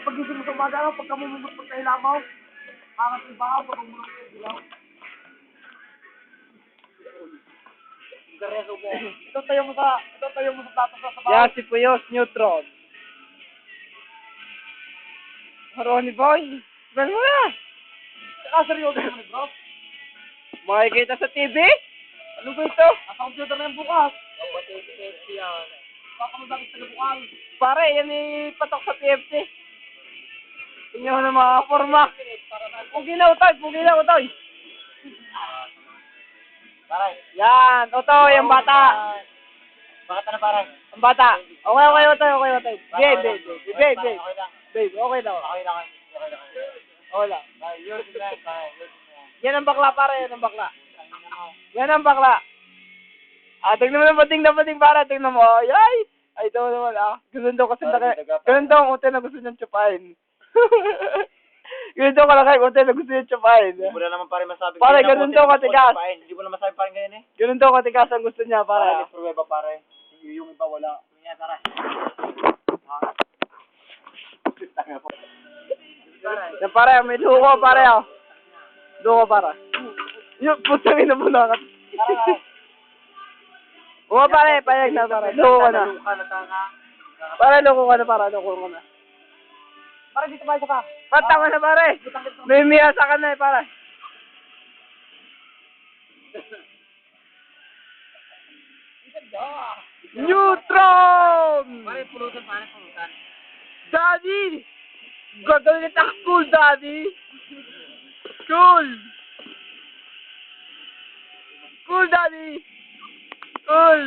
pagising mo sa umaga, ano, pagka mumumot pagka ilamaw, angat yung bahaw, pag mumulong yung dilaw. Ito tayo mo sa plato sa sabaw. Yan si Puyos Neutron. Ronnie Boy, well mo na. Saka seryoso naman bro. Makikita sa TV? Ano ba ito? Nasa computer na yung bukas. Papanood natin sa bukal. Pare, yan patok sa TFC. Tingnan mo na mga forma. Pugi na utoy. Pare. Yan, utoy, ang bata. Bakit na pare? Ang bata. Okay, utoy. Babe. Babe, okay lang. Okay lang. Okay lang. Yun lang. Yan ang bakla, pare, yan ang bakla. Tignan mo na pating para, tignan mo. Ay, ito naman Ganun daw kasi ganun daw ang utoy na gusto niyang tsupahin. Ganun daw kalaki utoy na gusto niyang tsupahin. Hindi mo na naman pare masabi. Pare, ganun daw katigas. Hindi mo na masabi parang ganyan eh. Ganun daw katigas ang gusto niya, Pare, pare. pruweba pare. Yung iba wala. Yan, tara. Yan, pare, may luko, pare, Luko, pare. Yung putang ina mo na. Oo, pare, payag na, pare. Luko ka na. Pare, luko ka na. Pare, dito ba isa pa? Patama na, pare. May miyasa ka na, pare. Neutron! Pare, pulutan. Daddy! Gagawin kita cool, Daddy! Cool! Cool, Daddy! Cool!